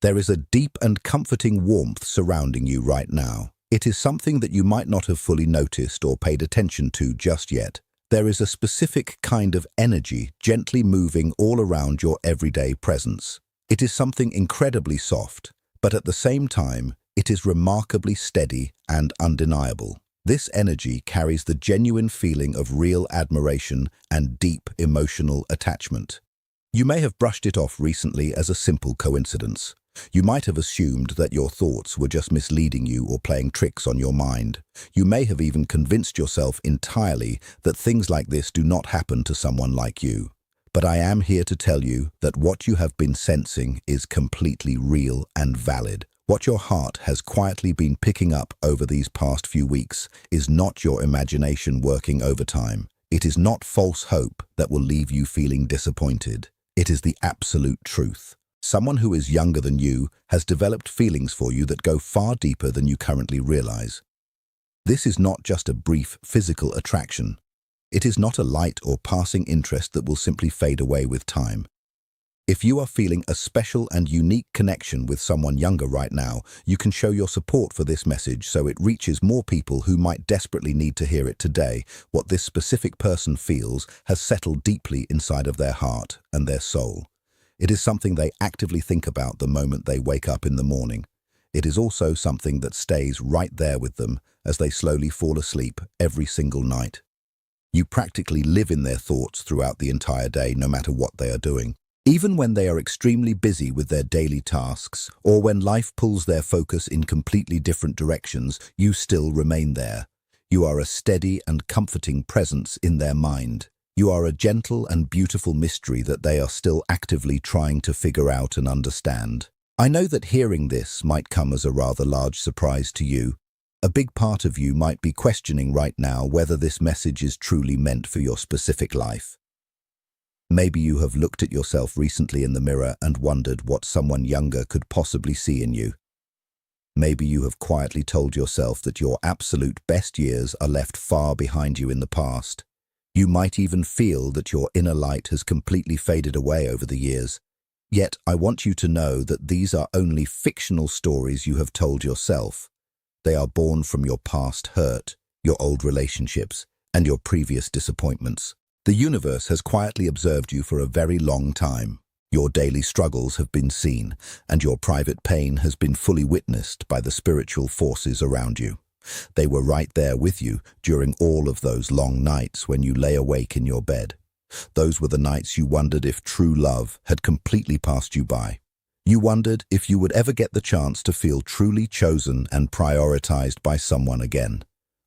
There is a deep and comforting warmth surrounding you right now. It is something that you might not have fully noticed or paid attention to just yet. There is a specific kind of energy gently moving all around your everyday presence. It is something incredibly soft, but at the same time, it is remarkably steady and undeniable. This energy carries the genuine feeling of real admiration and deep emotional attachment. You may have brushed it off recently as a simple coincidence. You might have assumed that your thoughts were just misleading you or playing tricks on your mind. You may have even convinced yourself entirely that things like this do not happen to someone like you. But I am here to tell you that what you have been sensing is completely real and valid. What your heart has quietly been picking up over these past few weeks is not your imagination working overtime. It is not false hope that will leave you feeling disappointed. It is the absolute truth. Someone who is younger than you has developed feelings for you that go far deeper than you currently realize. This is not just a brief physical attraction. It is not a light or passing interest that will simply fade away with time. If you are feeling a special and unique connection with someone younger right now, you can show your support for this message so it reaches more people who might desperately need to hear it today. What this specific person feels has settled deeply inside of their heart and their soul. It is something they actively think about the moment they wake up in the morning. It is also something that stays right there with them as they slowly fall asleep every single night. You practically live in their thoughts throughout the entire day, no matter what they are doing. Even when they are extremely busy with their daily tasks, or when life pulls their focus in completely different directions, you still remain there. You are a steady and comforting presence in their mind. You are a gentle and beautiful mystery that they are still actively trying to figure out and understand. I know that hearing this might come as a rather large surprise to you. A big part of you might be questioning right now whether this message is truly meant for your specific life. Maybe you have looked at yourself recently in the mirror and wondered what someone younger could possibly see in you. Maybe you have quietly told yourself that your absolute best years are left far behind you in the past. You might even feel that your inner light has completely faded away over the years. Yet I want you to know that these are only fictional stories you have told yourself. They are born from your past hurt, your old relationships, and your previous disappointments. The universe has quietly observed you for a very long time. Your daily struggles have been seen, and your private pain has been fully witnessed by the spiritual forces around you. They were right there with you during all of those long nights when you lay awake in your bed. Those were the nights you wondered if true love had completely passed you by. You wondered if you would ever get the chance to feel truly chosen and prioritized by someone again.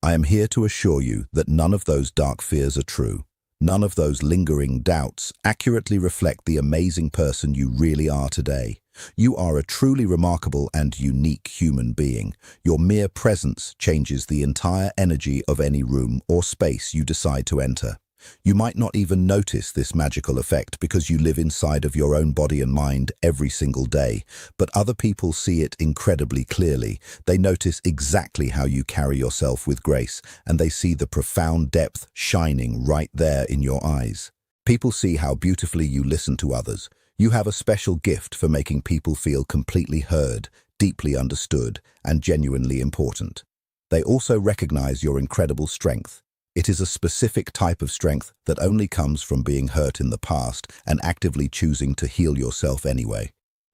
I am here to assure you that none of those dark fears are true. None of those lingering doubts accurately reflect the amazing person you really are today. You are a truly remarkable and unique human being. Your mere presence changes the entire energy of any room or space you decide to enter. You might not even notice this magical effect because you live inside of your own body and mind every single day, but other people see it incredibly clearly. They notice exactly how you carry yourself with grace, and they see the profound depth shining right there in your eyes. People see how beautifully you listen to others. You have a special gift for making people feel completely heard, deeply understood, and genuinely important. They also recognize your incredible strength. It is a specific type of strength that only comes from being hurt in the past and actively choosing to heal yourself anyway.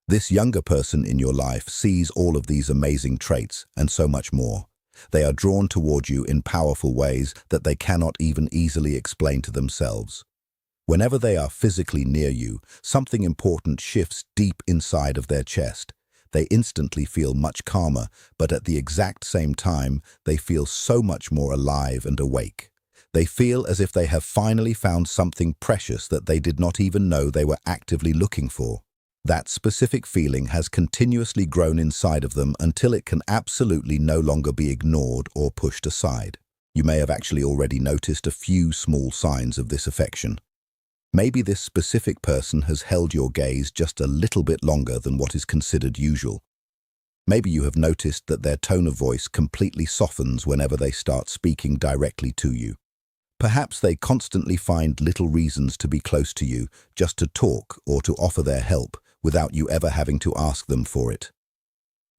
This younger person in your life sees all of these amazing traits and so much more. They are drawn toward you in powerful ways that they cannot even easily explain to themselves. Whenever they are physically near you, something important shifts deep inside of their chest. They instantly feel much calmer, but at the exact same time, they feel so much more alive and awake. They feel as if they have finally found something precious that they did not even know they were actively looking for. That specific feeling has continuously grown inside of them until it can absolutely no longer be ignored or pushed aside. You may have actually already noticed a few small signs of this affection. Maybe this specific person has held your gaze just a little bit longer than what is considered usual. Maybe you have noticed that their tone of voice completely softens whenever they start speaking directly to you. Perhaps they constantly find little reasons to be close to you, just to talk or to offer their help, without you ever having to ask them for it.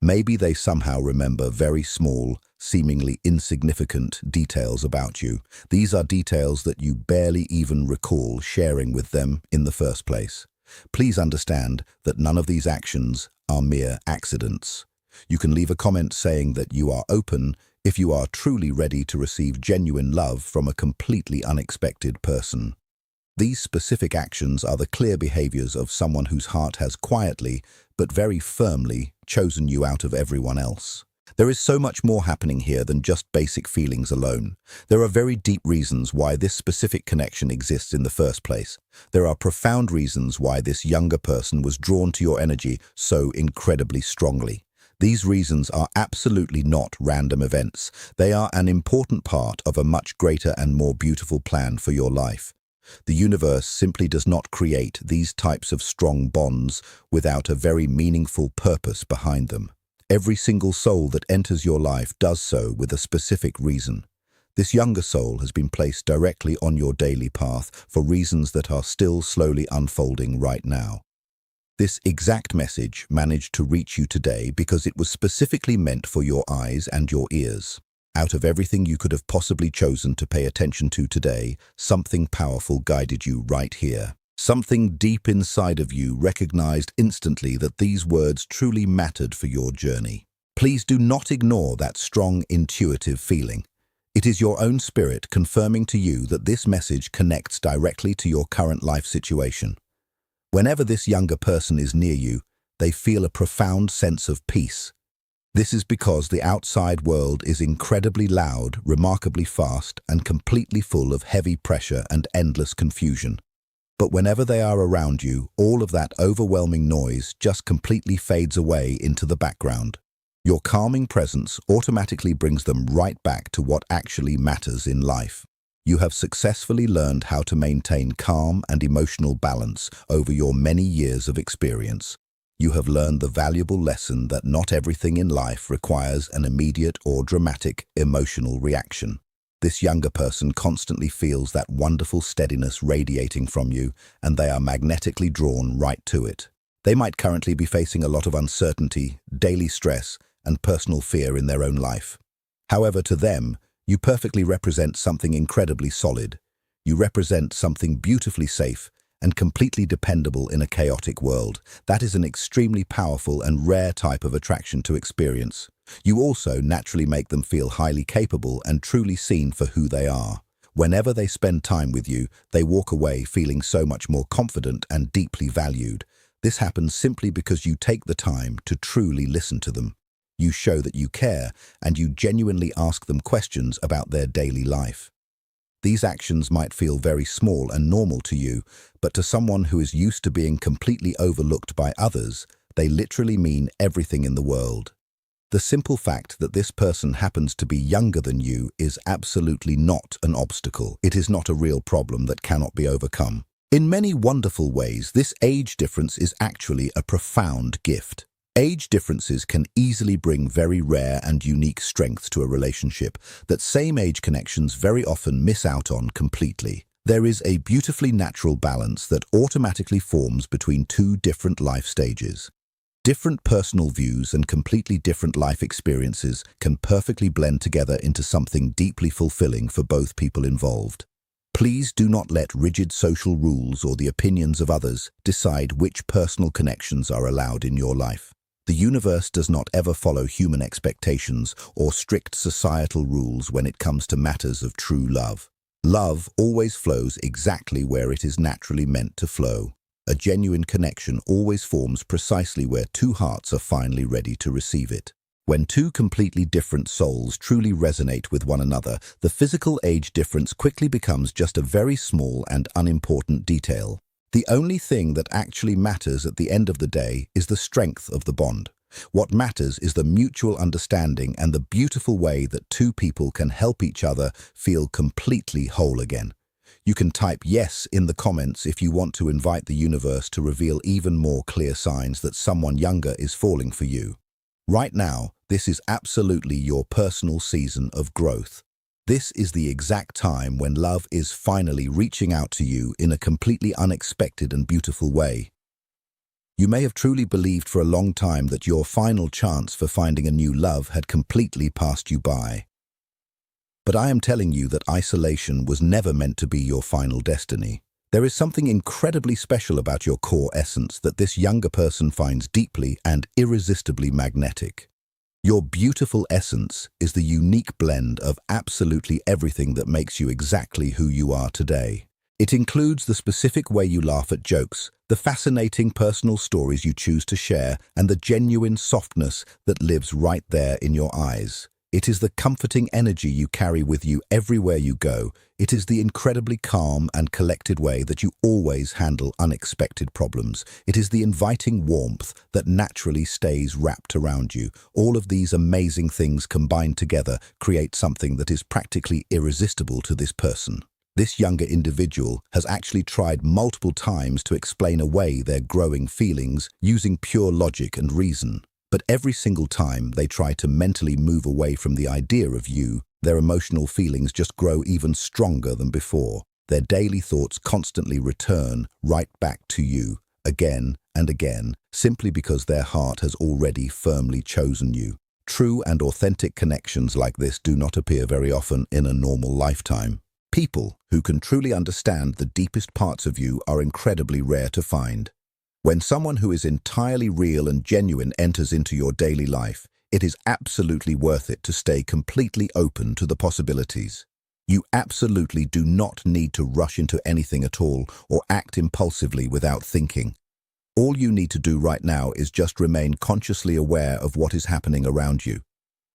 Maybe they somehow remember very small, seemingly insignificant details about you. These are details that you barely even recall sharing with them in the first place. Please understand that none of these actions are mere accidents. You can leave a comment saying that you are open if you are truly ready to receive genuine love from a completely unexpected person. These specific actions are the clear behaviors of someone whose heart has quietly, but very firmly, chosen you out of everyone else. There is so much more happening here than just basic feelings alone. There are very deep reasons why this specific connection exists in the first place. There are profound reasons why this younger person was drawn to your energy so incredibly strongly. These reasons are absolutely not random events. They are an important part of a much greater and more beautiful plan for your life. The universe simply does not create these types of strong bonds without a very meaningful purpose behind them. Every single soul that enters your life does so with a specific reason. This younger soul has been placed directly on your daily path for reasons that are still slowly unfolding right now. This exact message managed to reach you today because it was specifically meant for your eyes and your ears. Out of everything you could have possibly chosen to pay attention to today, something powerful guided you right here. Something deep inside of you recognized instantly that these words truly mattered for your journey. Please do not ignore that strong, intuitive feeling. It is your own spirit confirming to you that this message connects directly to your current life situation. Whenever this younger person is near you, they feel a profound sense of peace. This is because the outside world is incredibly loud, remarkably fast, and completely full of heavy pressure and endless confusion. But whenever they are around you, all of that overwhelming noise just completely fades away into the background. Your calming presence automatically brings them right back to what actually matters in life. You have successfully learned how to maintain calm and emotional balance over your many years of experience. You have learned the valuable lesson that not everything in life requires an immediate or dramatic emotional reaction. This younger person constantly feels that wonderful steadiness radiating from you, and they are magnetically drawn right to it. They might currently be facing a lot of uncertainty, daily stress, and personal fear in their own life. However, to them, you perfectly represent something incredibly solid. You represent something beautifully safe and completely dependable in a chaotic world. That is an extremely powerful and rare type of attraction to experience. You also naturally make them feel highly capable and truly seen for who they are. Whenever they spend time with you, they walk away feeling so much more confident and deeply valued. This happens simply because you take the time to truly listen to them. You show that you care, and you genuinely ask them questions about their daily life. These actions might feel very small and normal to you, but to someone who is used to being completely overlooked by others, they literally mean everything in the world. The simple fact that this person happens to be younger than you is absolutely not an obstacle. It is not a real problem that cannot be overcome. In many wonderful ways, this age difference is actually a profound gift. Age differences can easily bring very rare and unique strengths to a relationship that same-age connections very often miss out on completely. There is a beautifully natural balance that automatically forms between two different life stages. Different personal views and completely different life experiences can perfectly blend together into something deeply fulfilling for both people involved. Please do not let rigid social rules or the opinions of others decide which personal connections are allowed in your life. The universe does not ever follow human expectations or strict societal rules when it comes to matters of true love. Love always flows exactly where it is naturally meant to flow. A genuine connection always forms precisely where two hearts are finally ready to receive it. When two completely different souls truly resonate with one another, the physical age difference quickly becomes just a very small and unimportant detail. The only thing that actually matters at the end of the day is the strength of the bond. What matters is the mutual understanding and the beautiful way that two people can help each other feel completely whole again. You can type yes in the comments if you want to invite the universe to reveal even more clear signs that someone younger is falling for you. Right now, this is absolutely your personal season of growth. This is the exact time when love is finally reaching out to you in a completely unexpected and beautiful way. You may have truly believed for a long time that your final chance for finding a new love had completely passed you by. But I am telling you that isolation was never meant to be your final destiny. There is something incredibly special about your core essence that this younger person finds deeply and irresistibly magnetic. Your beautiful essence is the unique blend of absolutely everything that makes you exactly who you are today. It includes the specific way you laugh at jokes, the fascinating personal stories you choose to share, and the genuine softness that lives right there in your eyes. It is the comforting energy you carry with you everywhere you go. It is the incredibly calm and collected way that you always handle unexpected problems. It is the inviting warmth that naturally stays wrapped around you. All of these amazing things combined together create something that is practically irresistible to this person. This younger individual has actually tried multiple times to explain away their growing feelings using pure logic and reason. But every single time they try to mentally move away from the idea of you, their emotional feelings just grow even stronger than before. Their daily thoughts constantly return right back to you, again and again, simply because their heart has already firmly chosen you. True and authentic connections like this do not appear very often in a normal lifetime. People who can truly understand the deepest parts of you are incredibly rare to find. When someone who is entirely real and genuine enters into your daily life, it is absolutely worth it to stay completely open to the possibilities. You absolutely do not need to rush into anything at all or act impulsively without thinking. All you need to do right now is just remain consciously aware of what is happening around you.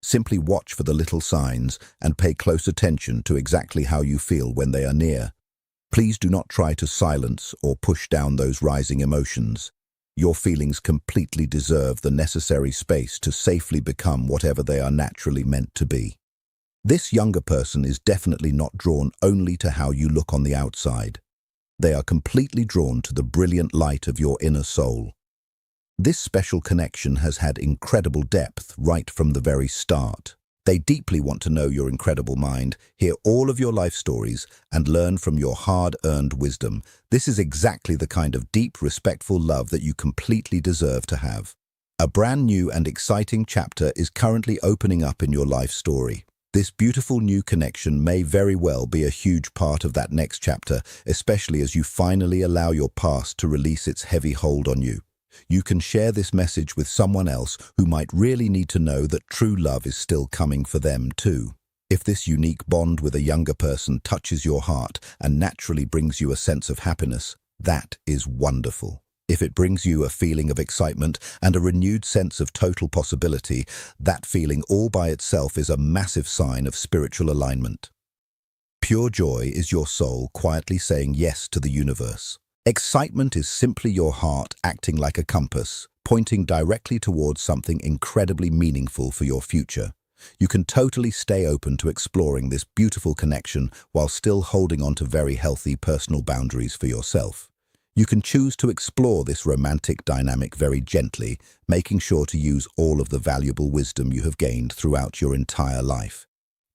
Simply watch for the little signs and pay close attention to exactly how you feel when they are near. Please do not try to silence or push down those rising emotions. Your feelings completely deserve the necessary space to safely become whatever they are naturally meant to be. This younger person is definitely not drawn only to how you look on the outside. They are completely drawn to the brilliant light of your inner soul. This special connection has had incredible depth right from the very start. They deeply want to know your incredible mind, hear all of your life stories, and learn from your hard-earned wisdom. This is exactly the kind of deep, respectful love that you completely deserve to have. A brand new and exciting chapter is currently opening up in your life story. This beautiful new connection may very well be a huge part of that next chapter, especially as you finally allow your past to release its heavy hold on you. You can share this message with someone else who might really need to know that true love is still coming for them too. If this unique bond with a younger person touches your heart and naturally brings you a sense of happiness, that is wonderful. If it brings you a feeling of excitement and a renewed sense of total possibility, that feeling all by itself is a massive sign of spiritual alignment. Pure joy is your soul quietly saying yes to the universe. Excitement is simply your heart acting like a compass, pointing directly towards something incredibly meaningful for your future. You can totally stay open to exploring this beautiful connection while still holding on to very healthy personal boundaries for yourself. You can choose to explore this romantic dynamic very gently, making sure to use all of the valuable wisdom you have gained throughout your entire life.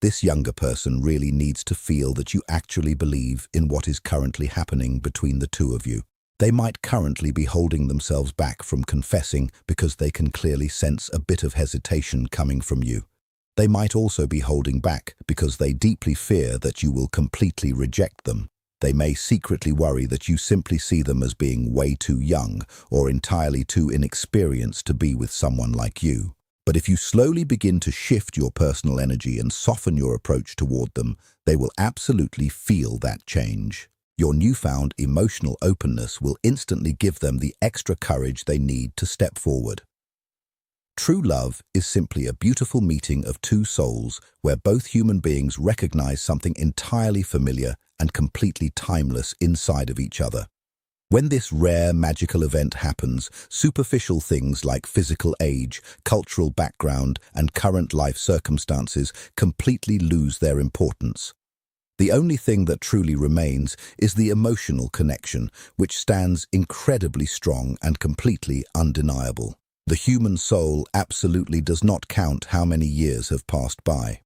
This younger person really needs to feel that you actually believe in what is currently happening between the two of you. They might currently be holding themselves back from confessing because they can clearly sense a bit of hesitation coming from you. They might also be holding back because they deeply fear that you will completely reject them. They may secretly worry that you simply see them as being way too young or entirely too inexperienced to be with someone like you. But if you slowly begin to shift your personal energy and soften your approach toward them, they will absolutely feel that change. Your newfound emotional openness will instantly give them the extra courage they need to step forward. True love is simply a beautiful meeting of two souls where both human beings recognize something entirely familiar and completely timeless inside of each other. When this rare magical event happens, superficial things like physical age, cultural background, and current life circumstances completely lose their importance. The only thing that truly remains is the emotional connection, which stands incredibly strong and completely undeniable. The human soul absolutely does not count how many years have passed by.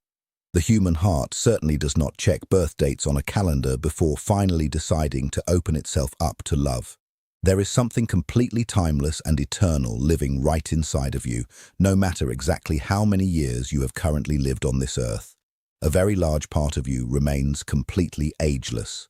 The human heart certainly does not check birth dates on a calendar before finally deciding to open itself up to love. There is something completely timeless and eternal living right inside of you, no matter exactly how many years you have currently lived on this earth. A very large part of you remains completely ageless.